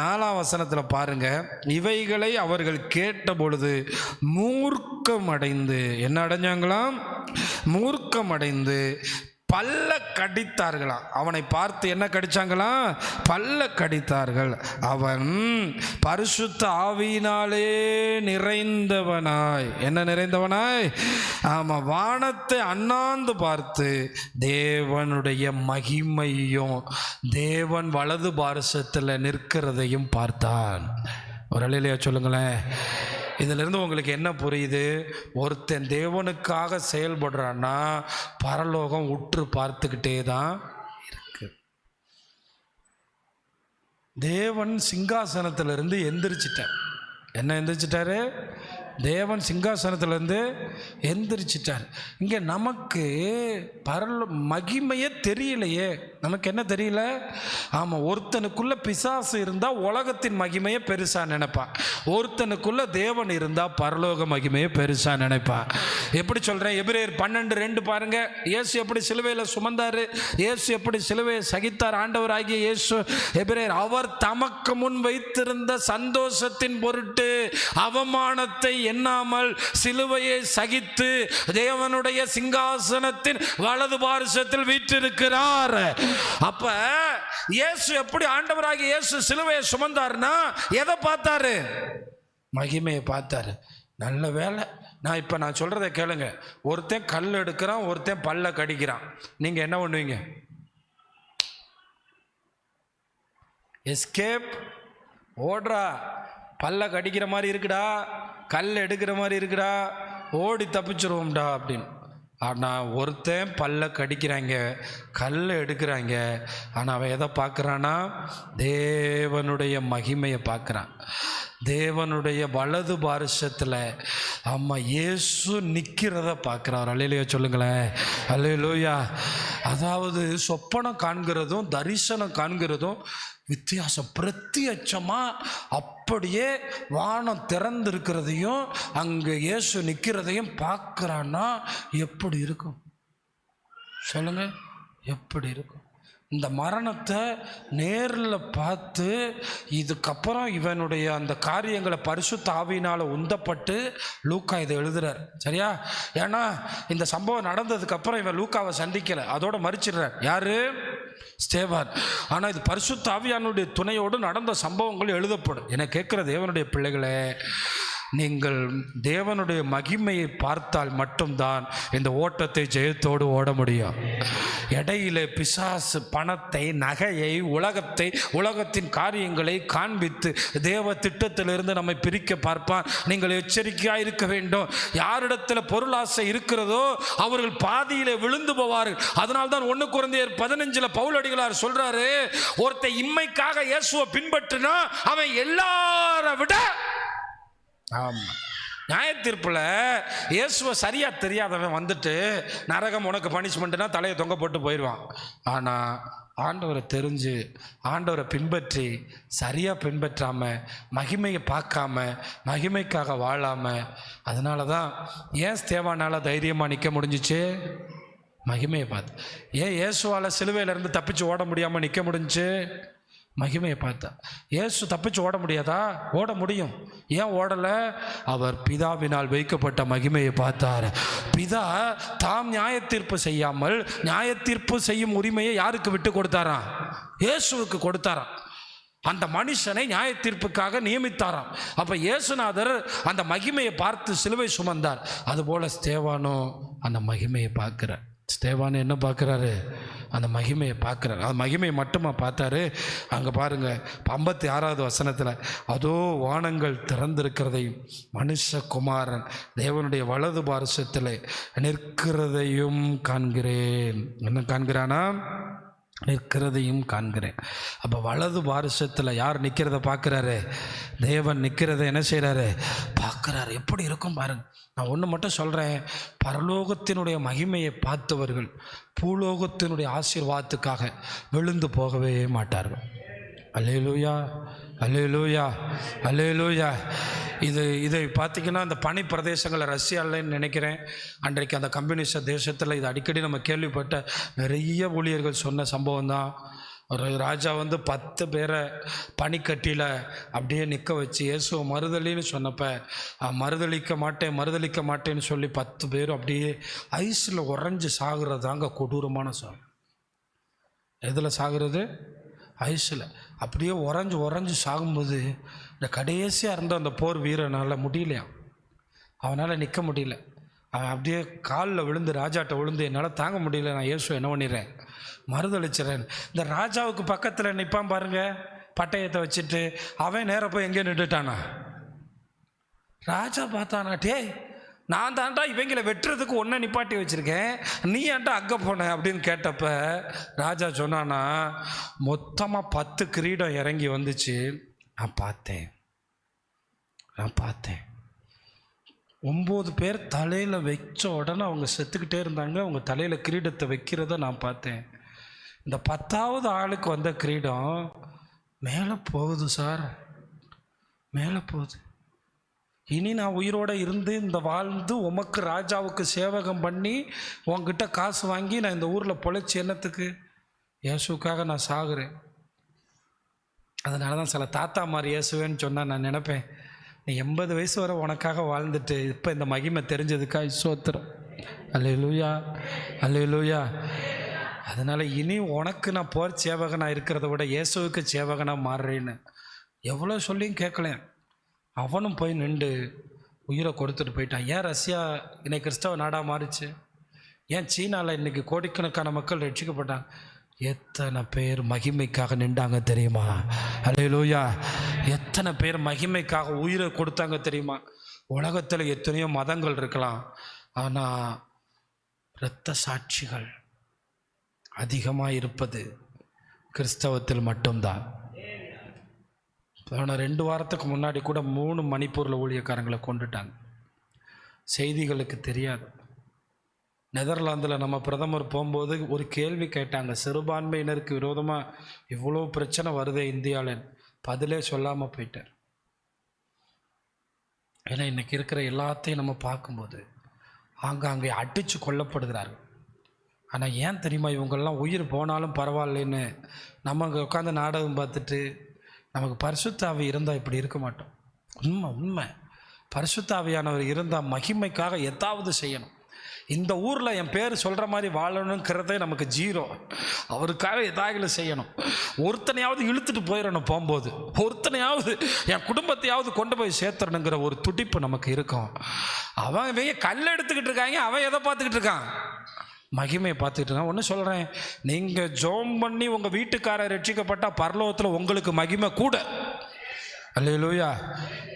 4ஆம் வசனத்தில் பாருங்க, இவைகளை அவர்கள் கேட்ட பொழுது மூர்க்கமடைந்து, என்ன அடைஞ்சாங்களாம்? மூர்க்கமடைந்து பல்ல கடித்தார்களாம். அவனை பார்த்து என்ன கடிச்சாங்களாம்? பல்ல கடித்தார்கள். அவன் பரிசுத்த ஆவியினாலே நிறைந்தவனாய், என்ன நிறைந்தவனாய்? ஆமா, வானத்தை அண்ணாந்து பார்த்து தேவனுடைய மகிமையும் தேவன் வலது பாரசத்தில் நிற்கிறதையும் பார்த்தான். ஒரு அல்லேலூயா சொல்லுங்களேன். இதிலிருந்து உங்களுக்கு என்ன புரியுது? ஒருத்தன் தேவனுக்காக செயல்படுறான்னா பரலோகம் உற்று பார்த்துக்கிட்டே தான் இருக்கு. தேவன் சிங்காசனத்திலிருந்து எந்திரிச்சிட்டார். என்ன எந்திரிச்சிட்டாரு? தேவன் சிங்காசனத்திலேருந்து எந்திரிச்சிட்டார். இங்கே நமக்கு மகிமையே தெரியலையே. நமக்கு என்ன தெரியல? ஆமாம், ஒருத்தனுக்குள்ள பிசாசு இருந்தால் உலகத்தின் மகிமையை பெருசாக நினைப்பான். ஒருத்தனுக்குள்ள தேவன் இருந்தால் பரலோக மகிமையை பெருசாக நினைப்பான். எப்படி சொல்கிறேன்? எபிரேயர் 12:2 பாருங்க. இயேசு எப்படி சிலுவையில் சுமந்தார், இயேசு எப்படி சிலுவையை சகித்தார். ஆண்டவர் ஆகிய இயேசு, எபிரேயர், அவர் தமக்கு முன் வைத்திருந்த சந்தோஷத்தின் பொருட்டு அவமானத்தை எண்ணாமல் சிலுவையை சகித்து தேவனுடைய சிங்காசனத்தின் வலது பாரிசத்தில் வீற்றிருக்கிறார். அப்ப இயேசு எப்படி, ஆண்டவராகிய இயேசு சிலுவையை சுமந்தார்னா எதை பார்த்தாரு? மகிமையை பார்த்தாரு. நல்ல வேலை. நான் சொல்றதை கேளுங்க. ஒருத்தன் கல் எடுக்கிறான், ஒருத்தன் பல்ல கடிக்கிறான். நீங்க என்ன பண்ணுவீங்க? எஸ்கேப், ஓடுறா. பல்ல கடிக்கிற மாதிரி இருக்குடா, கல் எடுக்கிற மாதிரி இருக்குடா, ஓடி தப்பிச்சிருவோம்டா அப்படின்னு. ஆனால் ஒருத்தன் பல்ல கடிக்கிறாங்க, கல் எடுக்கிறாங்க. ஆனால் அவன் எதை பார்க்குறான்னா தேவனுடைய மகிமையை பார்க்குறான். தேவனுடைய வலது பாரிசத்தில் அம்மா இயேசு நிற்கிறத பார்க்குறார். அல்லேலூயா சொல்லுங்களேன். அல்லேலூயா. அதாவது சொப்பனம் காண்கிறதும் தரிசனம் காண்கிறதும் வித்தியாசம். பிரத்யட்சமாக அப்படியே வானம் திறந்திருக்கிறதையும் அங்கே இயேசு நிற்கிறதையும் பார்க்குறான்னா எப்படி இருக்கும் சொல்லுங்க? எப்படி இருக்கும்? இந்த மரணத்தை நேரில் பார்த்து இதுக்கப்புறம் இவனுடைய அந்த காரியங்களை பரிசுத்த ஆவியினால் உந்தப்பட்டு லூக்கா இதை எழுதுறார். சரியா? ஏன்னா இந்த சம்பவம் நடந்ததுக்கப்புறம் இவன் லூக்காவை சந்திக்கலை, அதோட மறிச்சிடுறார். யாரு? ஸ்தேவான். ஆனால் இது பரிசுத்த ஆவியானுடைய துணையோடு நடந்த சம்பவங்கள் எழுதப்படும். என கேட்குற தேவனுடைய பிள்ளைகளே, நீங்கள் தேவனுடைய மகிமையை பார்த்தால் மட்டும்தான் இந்த ஓட்டத்தை ஜெயத்தோடு ஓட முடியும். இடையில பிசாசு பணத்தை, நகையை, உலகத்தை, உலகத்தின் காரியங்களை காண்பித்து தேவ திட்டத்திலிருந்து நம்மை பிரிக்க பார்ப்பான். நீங்கள் எச்சரிக்கையாக இருக்க வேண்டும். யாரிடத்தில் பொருளாசை இருக்கிறதோ அவர்கள் பாதியிலே விழுந்து போவார்கள். அதனால்தான் 1 கொரிந்தியர் 15 பவுலடிகளார் சொல்றாரு, ஒருத்தன் இம்மைக்காக இயேசுவை பின்பற்றினா அவன் எல்லாரை விட, ஆமாம், நியாயத்தீர்ப்பில் இயேசுவை சரியாக தெரியாதவன் வந்துட்டு நரகம் உனக்கு பனிஷ்மெண்ட்னா தலையை தொங்க போட்டு போயிடுவான். ஆனால் ஆண்டவரை தெரிஞ்சு ஆண்டவரை பின்பற்றி சரியாக பின்பற்றாமல் மகிமையை பார்க்காம மகிமைக்காக வாழாமல், அதனால தான் ஏன் ஸ்தேவானால் தைரியமாக நிற்க முடிஞ்சிச்சு? மகிமையை பார்த்து. ஏன் இயேசுவால் சிலுவையிலேருந்து தப்பிச்சு ஓட முடியாமல் நிற்க முடிஞ்சிச்சு? மகிமையை பார்த்தா. இயேசு தப்பிச்சு ஓட முடியாதா? ஓட முடியும். ஏன் ஓடலை? அவர் பிதாவினால் வைக்கப்பட்ட மகிமையை பார்த்தார். பிதா தாம் நியாயத்தீர்ப்பு செய்யாமல் நியாயத்தீர்ப்பு செய்யும் உரிமையை யாருக்கு விட்டு கொடுத்தாராம்? இயேசுவுக்கு கொடுத்தாராம். அந்த மனுஷனை நியாயத்தீர்ப்புக்காக நியமித்தாராம். அப்போ இயேசுநாதர் அந்த மகிமையை பார்த்து சிலுவை சுமந்தார். அதுபோல் ஸ்தேவானும் அந்த மகிமையை பார்க்கிறார். ஸ்தேவான் என்ன பார்க்குறாரு? அந்த மகிமையை பார்க்குறாரு. அந்த மகிமையை மட்டுமா பார்த்தாரு? அங்கே பாருங்கள் 56வது வசனத்தில், அதோ வானங்கள் திறந்திருக்கிறதையும் மனுஷகுமாரன் தேவனுடைய வலது பாரிசத்தில் நிற்கிறதையும் காண்கிறேன். என்ன காண்கிறானா? நிற்கிறதையும் காண்கிறேன். அப்போ வலது பாரிசத்தில் யார் நிற்கிறத பார்க்குறாரு? தேவன் நிற்கிறத என்ன செய்கிறாரு? பார்க்குறாரு. எப்படி இருக்கும் பாருங்க. நான் ஒன்று மட்டும் சொல்கிறேன், பரலோகத்தினுடைய மகிமையை பார்த்தவர்கள் பூலோகத்தினுடைய ஆசீர்வாதத்துக்காக விழுந்து போகவே மாட்டார்கள். அல்லேலூயா, அல்லேலூயா, அல்லேலூயா. இதை பார்த்திங்கன்னா இந்த பனி பிரதேசங்களில் ரஷ்யாவில்னு நினைக்கிறேன், அன்றைக்கு அந்த கம்யூனிஸ்ட் தேசத்தில் இது அடிக்கடி நம்ம கேள்விப்பட்ட நிறைய ஊழியர்கள் சொன்ன சம்பவம் தான். ஒரு ராஜா வந்து 10 பேரை பனிக்கட்டியில் அப்படியே நிற்க வச்சு இயேசுவை மறுதலின்னு சொன்னப்போ மறுதளிக்க மாட்டேன்னு சொல்லி 10 பேரும் அப்படியே ஐஸில் உறைஞ்சி சாகுறது தாங்க கொடூரமான சாகு. எதில் சாகுறது? ஐஸில் அப்படியே உறைஞ்சி சாகும்போது இந்த கடைசியாக இருந்த அந்த போர் வீரனால் முடியலையா, அவனால் நிற்க முடியல. அவன் அப்படியே காலில் விழுந்து ராஜாட்ட விழுந்து, என்னால் தாங்க முடியல, நான் இயேசு என்ன பண்ணிடுறேன், மறுதளிச்சிடறேன். இந்த ராஜாவுக்கு பக்கத்தில் நிற்பான் பாருங்க பட்டயத்தை வச்சுட்டு, அவன் நேராக போய் எங்கேயும் நின்றுட்டானா. ராஜா பார்த்தானா, டேய் நான் தான்டா இவங்களை வெட்டுறதுக்கு ஒன்றை நிப்பாட்டி வச்சுருக்கேன், நீ ஏன்டா அங்கே போன அப்படின்னு கேட்டப்ப ராஜா சொன்னானா, மொத்தமாக 10 கிரீடம் இறங்கி வந்துச்சு, நான் பார்த்தேன் 9 பேர் தலையில் வச்ச உடனே அவங்க செத்துக்கிட்டே இருந்தாங்க. அவங்க தலையில் கிரீடத்தை வைக்கிறத நான் பார்த்தேன். இந்த 10ஆவது ஆளுக்கு வந்த கிரீடம் மேலே போகுது சார், மேலே போகுது. இனி நான் உயிரோடு இருந்து இந்த வாழ்ந்து உமக்கு ராஜாவுக்கு சேவகம் பண்ணி உங்ககிட்ட காசு வாங்கி நான் இந்த ஊரில் பொழைச்சி என்னத்துக்கு? இயேசுக்காக நான் சாகுறேன். அதனால தான் சில தாத்தா மாதிரி இயேசுவேன்னு சொன்னால் நான் நினைப்பேன், நீ 80 வயசு வரை உனக்காக வாழ்ந்துட்டு இப்போ இந்த மகிமை தெரிஞ்சதுக்கா ஸ்தோத்திரம். அல்லேலூயா, அல்லேலூயா. அதனால் இனி உனக்கு நான் போர் சேவகனாக இருக்கிறத விட இயேசுவுக்கு சேவகனாக மாறுறேன்னு எவ்வளோ சொல்லியும் கேட்கலேன். அவனும் போய் நின்று உயிரை கொடுத்துட்டு போயிட்டான். ஏன் ரஷ்யா இன்னைக்கு கிறிஸ்தவ நாடாக மாறிச்சு? ஏன் சீனாவில் இன்றைக்கி கோடிக்கணக்கான மக்கள் ரட்சிக்கப்பட்டாங்க? எத்தனை பேர் மகிமைக்காக நின்றாங்க தெரியுமா? அல்லேலூயா. எத்தனை பேர் மகிமைக்காக உயிரை கொடுத்தாங்க தெரியுமா? உலகத்தில் எத்தனையோ மதங்கள் இருக்கலாம், ஆனால் இரத்த சாட்சிகள் அதிகமாக இருப்பது கிறிஸ்தவத்தில் மட்டும்தான். போன 2 வாரத்துக்கு முன்னாடி கூட 3 மணிப்பூரில் ஊழியக்காரங்களை கொண்டுட்டாங்க. செய்திகளுக்கு தெரியாது. நெதர்லாந்தில் நம்ம பிரதமர் போகும்போது ஒரு கேள்வி கேட்டாங்க, சிறுபான்மையினருக்கு விரோதமாக இவ்வளோ பிரச்சனை வருதே இந்தியாவில், பதிலே சொல்லாமல் போயிட்டார். ஏன்னா இன்றைக்கி இருக்கிற எல்லாத்தையும் நம்ம பார்க்கும்போது ஆங்காங்கே அடித்து கொல்லப்படுகிறார்கள். ஆனால் ஏன் தெரியுமா? இவங்கெல்லாம் உயிர் போனாலும் பரவாயில்லைன்னு நம்ம அங்கே உட்காந்து நாடகம் பார்த்துட்டு, நமக்கு பரிசுத்த ஆவி இருந்தால் இப்படி இருக்க மாட்டோம். உண்மை பரிசுத்த ஆவியானவர் இருந்தால் மகிமைக்காக எதாவது செய்யணும். இந்த ஊரில் என் பேர் சொல்கிற மாதிரி வாழணுங்கிறதே நமக்கு 0. அவருக்காக எதாவது செய்யணும். ஒருத்தனையாவது இழுத்துட்டு போயிடணும், போகும்போது ஒருத்தனையாவது என் குடும்பத்தையாவது கொண்டு போய் சேர்த்துறணுங்கிற ஒரு துடிப்பு நமக்கு இருக்கும். அவன் கல் எடுத்துக்கிட்டு இருக்காங்க, அவன் எதை பார்த்துக்கிட்டு இருக்கான்? மகிமையை பார்த்துக்கிட்டு இருக்கான். ஒன்று சொல்கிறேன், நீங்கள் ஜெபம் பண்ணி உங்கள் வீட்டுக்காரர் ரட்சிக்கப்பட்டால் பரலோகத்தில் உங்களுக்கு மகிமை கூட. அல்லேலூயா.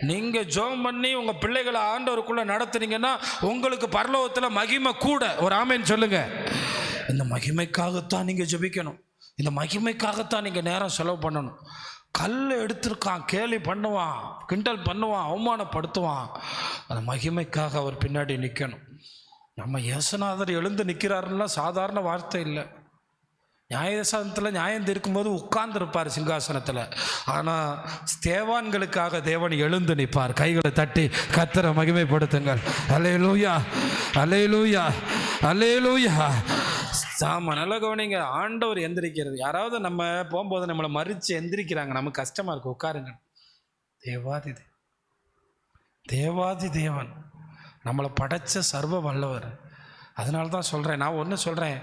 நீங்கள் ஜெபம் பண்ணி உங்கள் பிள்ளைகளை ஆண்டவருக்குள்ளே நடத்துனீங்கன்னா உங்களுக்கு பரலோகத்தில் மகிமை கூட. ஒரு ஆமேன்னு சொல்லுங்கள். இந்த மகிமைக்காகத்தான் நீங்கள் ஜெபிக்கணும், இந்த மகிமைக்காகத்தான் நீங்கள் நேரம் செலவு பண்ணணும். கல் எடுத்திருக்கான், கேலி பண்ணுவான், கிண்டல் பண்ணுவான், அவமானப்படுத்துவான். அந்த மகிமைக்காக அவர் பின்னாடி நிற்கணும். நம்ம இயேசுநாதர் எழுந்து நிற்கிறாருன்னா சாதாரண வார்த்தை இல்லை. நியாயசாசனத்தில் நியாயம் தீர்க்கும்போது உட்கார்ந்துருப்பார் சிங்காசனத்தில். ஆனால் ஸ்தேவான்களுக்காக தேவன் எழுந்து நிற்பார். கைகளை தட்டி கர்த்தரை மகிமைப்படுத்துங்கள். அல்லேலூயா, அல்லேலூயா, அல்லேலூயா. சாம நல்ல கவனிங்க. ஆண்டவர் எந்திரிக்கிறது. யாராவது நம்ம போகும்போது நம்மளை மறித்து எந்திரிக்கிறாங்க, நமக்கு கஷ்டமாக இருக்குது, உட்காருங்க. தேவாதி தேவன் நம்மளை படைச்ச சர்வ வல்லவர். அதனால தான் சொல்கிறேன், நான் ஒன்று சொல்கிறேன்,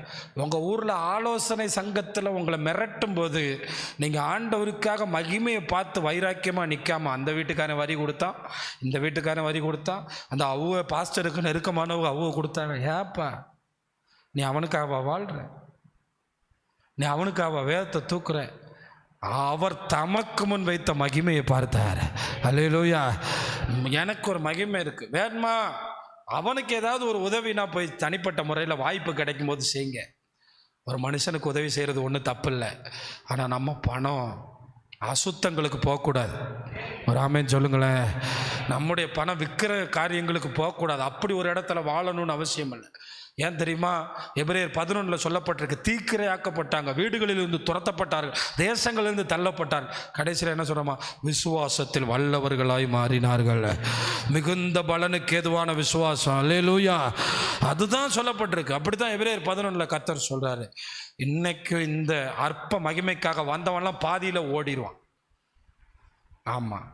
உங்கள் ஊரில் ஆலோசனை சங்கத்தில் உங்களை மிரட்டும் போது நீங்கள் ஆண்டவருக்காக மகிமையை பார்த்து வைராக்கியமாக நிற்காமல், அந்த வீட்டுக்காரன் வரி கொடுத்தான், இந்த வீட்டுக்காரன் வரி கொடுத்தான், அந்த பாஸ்டருக்கு நெருக்கமானவங்க கொடுத்தாங்க. ஏப்பா நீ அவனுக்காக வாழ்கிற, நீ அவனுக்காக வேதத்தை தூக்குற. அவர் தமக்கு முன் வைத்த மகிமையை பார்த்தார். அல்லேலூயா. எனக்கு ஒரு மகிமை இருக்குது, வேணுமா? அவனுக்கு ஏதாவது ஒரு உதவினா போய் தனிப்பட்ட முறையில் வாய்ப்பு கிடைக்கும் போது செய்யுங்க. ஒரு மனுஷனுக்கு உதவி செய்கிறது ஒன்றும் தப்பு இல்லை. ஆனால் நம்ம பணம் அசுத்தங்களுக்கு போகக்கூடாது. ஒரு ஆமேன்னு சொல்லுங்களேன். நம்முடைய பணம் விற்கிற காரியங்களுக்கு போகக்கூடாது. அப்படி ஒரு இடத்துல வாழணும்னு அவசியம் இல்லை. ஏன் தெரியுமா? எபிரேயர் 11 சொல்லப்பட்டிருக்கு, தீக்கிரையாக்கப்பட்டாங்க, வீடுகளிலிருந்து துரத்தப்பட்டார்கள், தேசங்களிலிருந்து தள்ளப்பட்டார்கள். கடைசியில் என்ன சொல்றோமா? விசுவாசத்தில் வல்லவர்களாய் மாறினார்கள். மிகுந்த பலனுக்கு ஏதுவான விசுவாசம். அல்லேலூயா. அதுதான் சொல்லப்பட்டிருக்கு. அப்படித்தான் எபிரேயர் 11 கர்த்தர் சொல்றாரு. இன்னைக்கு இந்த அற்ப மகிமைக்காக வந்தவன்லாம் பாதியில் ஓடிடுவான். ஆமாம்.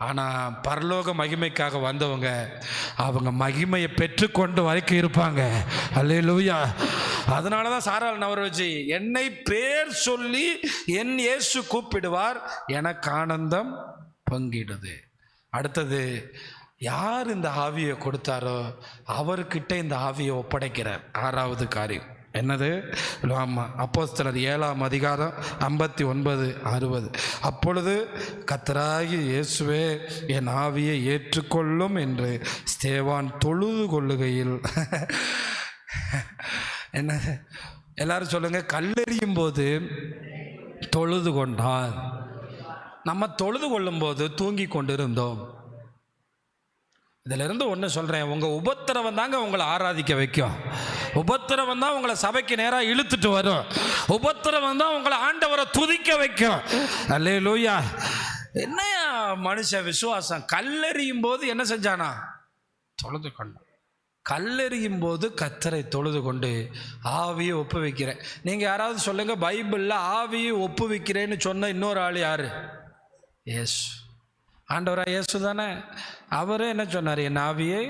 ஆனால் பரலோக மகிமைக்காக வந்தவங்க அவங்க மகிமையை பெற்றுக்கொண்டு வரைக்கும் இருப்பாங்க. அல்லேலூயா. அதனால தான் சாராள் நவர வச்சு, என்னை பேர் சொல்லி என் இயேசு கூப்பிடுவார், எனக்கு ஆனந்தம் பங்கிடுது. அடுத்தது, யார் இந்த ஆவியை கொடுத்தாரோ அவர்கிட்ட இந்த ஆவியை ஒப்படைக்கிறார். 6வது காரியம் என்னது? ஆமாம், அப்போஸ்தலர் 7ஆம் அதிகாரம் 59-60. அப்பொழுது கர்த்தராகிய இயேசுவே என் ஆவியை ஏற்றுக்கொள்ளும் என்று ஸ்தேவான் தொழுது கொள்ளுகையில் என்ன எல்லாரும் சொல்லுங்க, கல்லெறியும் போது தொழுது கொண்டார். நம்ம தொழுது கொள்ளும் போது தூங்கி கொண்டிருந்தோம். இதிலிருந்து ஒன்று சொல்கிறேன், உங்கள் உபத்திரவம் தாங்க உங்களை ஆராதிக்க வைக்கும். உபத்திரவம் தான் உங்களை சபைக்கு நேராக இழுத்துட்டு வரும். உபத்திரவம் தான் உங்களை ஆண்டவரை துதிக்க வைக்கும். அல்லேலூயா. என்னையா மனுஷன் விசுவாசம்? கல்லெறியும் போது என்ன செஞ்சானா? தொழுது கொண்டான். கல்லெறியும் போது கர்த்தரை தொழுது கொண்டு ஆவியை ஒப்பு வைக்கிறேன். நீங்கள் யாராவது சொல்லுங்க, பைபிளில் ஆவியை ஒப்பு வைக்கிறேன்னு சொன்ன இன்னொரு ஆள் யாரு? இயேசு. ஆண்டவராக இயேசு தானே. அவரே என்ன சொன்னார்? என் ஆவியை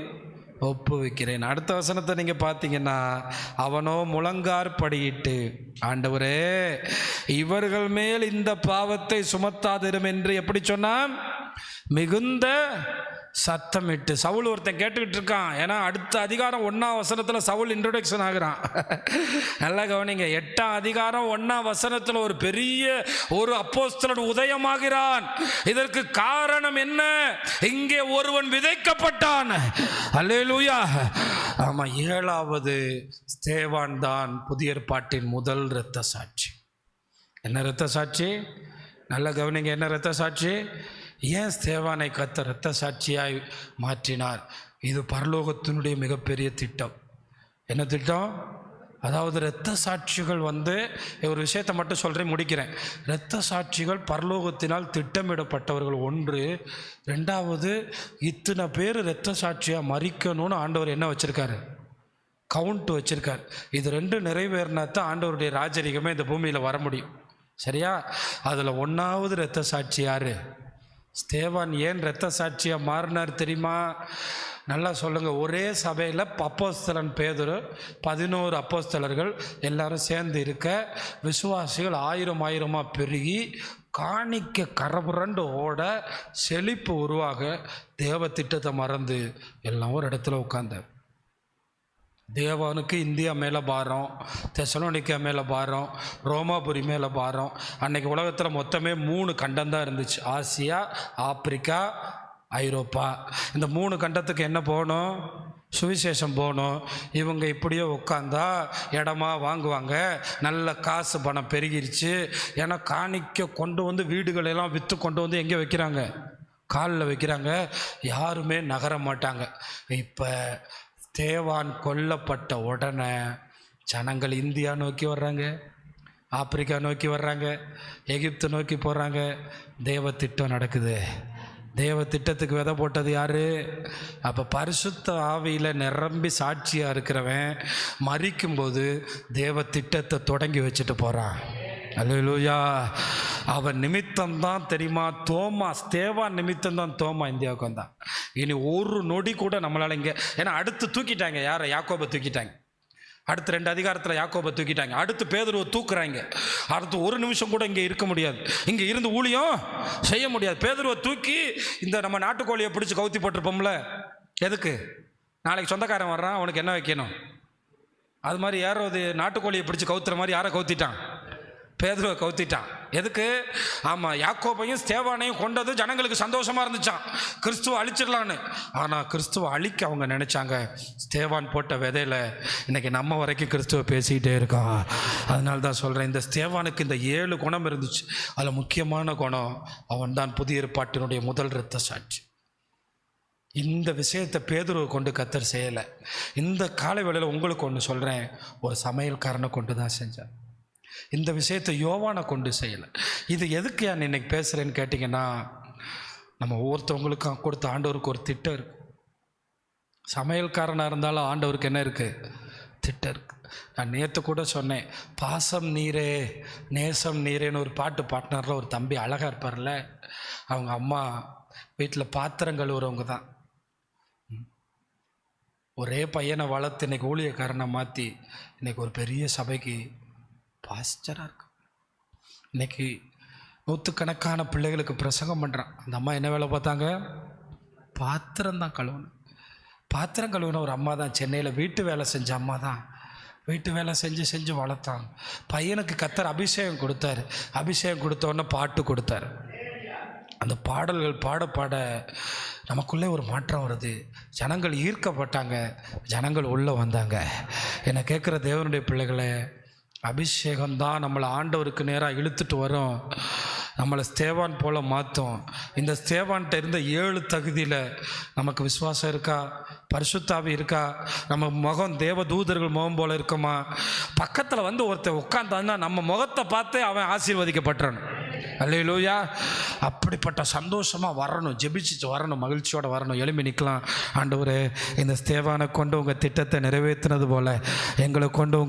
ஒப்பு வைக்கிறேன். அடுத்த வசனத்தை நீங்கள் பார்த்தீங்கன்னா, அவனோ முழங்கார் படியிட்டு, ஆண்டவரே இவர்கள் மேல் இந்த பாவத்தை சுமத்தாதிரும் என்று எப்படி சொன்னான்? மிகுந்த சத்தமிட்டு. சவுல் ஒருத்தன் கேட்டுக்கிட்டு இருக்கான். ஏன்னா அடுத்த அதிகாரம் 1ஆம் வசனத்தில் சவுல் இன்ட்ரோடக்ஷன் ஆகுறான். நல்லா கவனிங்க. 8ஆம் அதிகாரம் 1ஆம் வசனத்தில் ஒரு பெரிய ஒரு அப்போஸ்தலன் உதயமாகிறான். இதற்கு காரணம் என்ன? இங்கே ஒருவன் விதைக்கப்பட்டான். அல்லேலூயா. ஆமா, 7வது ஸ்தேவான் தான் புதிய ஏற்பாட்டின் முதல் இரத்த சாட்சி. என்ன இரத்த சாட்சி? நல்லா கவனிங்க. என்ன இரத்த சாட்சி? ஏன் ஸ்தேவானை கர்த்தர் இரத்த சாட்சியாய் மாற்றினார்? இது பரலோகத்தினுடைய மிகப்பெரிய திட்டம். என்ன திட்டம்? அதாவது இரத்த சாட்சிகள் ஒரு விஷயத்தை மட்டும் சொல்கிறேன், முடிக்கிறேன். இரத்த சாட்சிகள் பரலோகத்தினால் திட்டமிடப்பட்டவர்கள். 1. 2வது, இத்தனை பேர் இரத்த சாட்சியாக மறிக்கணும்னு ஆண்டவர் என்ன வச்சுருக்காரு? கவுண்ட் வச்சுருக்கார். இது 2 நிறைவேறினா தான் ஆண்டவருடைய ராஜரிகமே இந்த பூமியில் வர முடியும். சரியா? அதில் 1வது இரத்த சாட்சி யார்? ஸ்தேவான். ஏன் இரத்த சாட்சியாக மாறினார் தெரியுமா? நல்லா சொல்லுங்கள். ஒரே சபையில் அப்போஸ்தலன் பேதுரு, 11 அப்போஸ்தலர்கள் எல்லாரும் சேர்ந்து இருக்க, விசுவாசிகள் 1000 பெருகி, காணிக்க கரபுரண்டு ஓட, செழிப்பு உருவாக, தேவ திட்டத்தை மறந்து எல்லாம் ஒரு இடத்துல உட்கார்ந்தார். தேவானுக்கு இந்தியா மேலே பாரம், தெசலோனிக்கா மேலே பாரம், ரோமாபுரி மேலே பாரம். அன்னைக்கு உலகத்தில் மொத்தமே 3 கண்டம் தான் இருந்துச்சு. ஆசியா, ஆப்பிரிக்கா, ஐரோப்பா. இந்த 3 கண்டத்துக்கு என்ன போகணும்? சுவிசேஷம் போகணும். இவங்க இப்படியே உட்காந்தா இடமா வாங்குவாங்க. நல்ல காசு பணம் பெருகிருச்சு. ஏன்னா காணிக்க கொண்டு வீடுகளெல்லாம் விற்று கொண்டு எங்கே வைக்கிறாங்க? காலில் வைக்கிறாங்க. யாருமே நகர மாட்டாங்க. இப்போ ஸ்தேவான் கொல்லப்பட்ட உடனே ஜனங்கள் இந்தியா நோக்கி வர்றாங்க, ஆப்பிரிக்கா நோக்கி வர்றாங்க, எகிப்து நோக்கி போகிறாங்க. தேவ திட்டம் நடக்குது. தேவ திட்டத்துக்கு விதை போட்டது யாரு? அப்போ பரிசுத்த ஆவியில் நிரம்பி சாட்சியாக இருக்கிறவன் மரிக்கும்போது தேவ திட்டத்தை தொடங்கி வச்சுட்டு போகிறான். அல்லேலூயா. அவன் நிமித்தம்தான் தெரியுமா தோமா, ஸ்தேவான் நிமித்தம்தான் தோமா இந்தியாவுக்கு வந்தான். இனி ஒரு நொடி கூட நம்மளால் இங்கே, ஏன்னா அடுத்து தூக்கிட்டாங்க. யாரை? யாக்கோபை தூக்கிட்டாங்க. அடுத்து 2 அதிகாரத்தில் யாக்கோபை தூக்கிட்டாங்க. அடுத்து பேதுருவை தூக்குறாங்க. அடுத்து ஒரு நிமிஷம் கூட இங்கே இருக்க முடியாது, இங்கே இருந்து ஊழியம் செய்ய முடியாது. பேதுருவை தூக்கி இந்த நம்ம நாட்டுக்கோழியை பிடிச்சி கவுத்தி போட்டிருப்போம்ல, எதுக்கு? நாளைக்கு சொந்தக்காரன் வர்றான், அவனுக்கு என்ன வைக்கணும்? அது மாதிரி யாரோ அது நாட்டுக்கோழியை பிடிச்சி கவுத்துற மாதிரி யாரை கவுத்திட்டான்? பேதுருவை கவுத்திட்டான். எதுக்கு? ஆமாம், யாக்கோபையும் ஸ்தேவானையும் கொண்டது ஜனங்களுக்கு சந்தோஷமாக இருந்துச்சான், கிறிஸ்துவை அழிச்சிடலான்னு. ஆனால் கிறிஸ்துவை அழிக்க அவங்க நினச்சாங்க. ஸ்தேவான் போட்ட விதையில் இன்றைக்கி நம்ம வரைக்கும் கிறிஸ்துவை பேசிக்கிட்டே இருக்கான். அதனால தான் சொல்கிறேன், இந்த ஸ்தேவானுக்கு இந்த 7 குணம் இருந்துச்சு. அதில் முக்கியமான குணம், அவன் தான் புதிய ஏற்பாட்டினுடைய முதல் இரத்த சாட்சி. இந்த விஷயத்தை பேதுருவை கொண்டு கர்த்தர் செய்யலை. இந்த காலை வேளையில் உங்களுக்கு ஒன்று சொல்கிறேன், ஒரு சமையல்காரனை கொண்டு தான் செஞ்சார். இந்த விஷயத்தை யோவானை கொண்டு செய்யலை. இது எதுக்கு நான் இன்னைக்கு பேசுகிறேன்னு கேட்டிங்கன்னா, நம்ம ஒவ்வொருத்தவங்களுக்கும் கொடுத்த ஆண்டவருக்கு ஒரு திட்டம் இருக்குது. சமையல்காரனாக இருந்தாலும் ஆண்டவருக்கு என்ன இருக்குது? திட்டம் இருக்குது. நான் நேற்று கூட சொன்னேன், பாசம் நீரே நேசம் நீரேன்னு ஒரு பாட்டு பாட்டினார்ல ஒரு தம்பி, அழகாக இருப்பார்ல. அவங்க அம்மா வீட்டில் பாத்திரம் கழுவுறவங்க தான். ஒரே பையனை வளர்த்து இன்றைக்கி ஊழியக்காரனை மாற்றி இன்றைக்கி ஒரு பெரிய சபைக்கு பாஸ்டராக இருக்கு. இன்றைக்கி நூற்றுக்கணக்கான பிள்ளைகளுக்கு பிரசங்கம் பண்ணுறான். அந்த அம்மா என்ன வேலை பார்த்தாங்க? பாத்திரம் தான் கழுவணும். பாத்திரம் கழுவுன ஒரு அம்மா தான். சென்னையில் வீட்டு வேலை செஞ்ச அம்மா தான். வீட்டு வேலை செஞ்சு வளர்த்தாங்க. பையனுக்கு கர்த்தர் அபிஷேகம் கொடுத்தாரு. அபிஷேகம் கொடுத்தோன்னே பாட்டு கொடுத்தாரு. அந்த பாடல்கள் பாட பாட நமக்குள்ளே ஒரு மாற்றம் வருது. ஜனங்கள் ஈர்க்கப்பட்டாங்க, ஜனங்கள் உள்ளே வந்தாங்க. என்னை கேட்குற தேவனுடைய பிள்ளைகளே, அபிஷேகம்தான் நம்மளை ஆண்டவருக்கு நேராக இழுத்துட்டு வரும், நம்மளை ஸ்தேவான் போல் மாற்றும். இந்த ஸ்தேவான்கிட்ட இருந்த 7 தகுதியில் நமக்கு விசுவாசம் இருக்கா? பரிசுத்தாவி இருக்கா? நம்ம முகம் தேவ தூதர்கள் முகம் போல் இருக்குமா? பக்கத்தில் வந்து ஒருத்தர் உட்காந்தான்னா நம்ம முகத்தை பார்த்து அவன் ஆசீர்வதிக்கப்பட்டான். அல்லேலூயா. அப்படிப்பட்ட சந்தோஷமாக வரணும், ஜெபிச்சுட்டு வரணும், மகிழ்ச்சியோடு வரணும். எழுப்பி நிற்கலாம். ஆண்டவரே, இந்த ஸ்தேவானை கொண்டு உங்கள் திட்டத்தை நிறைவேற்றினது போல் எங்களை கொண்டு உங்கள்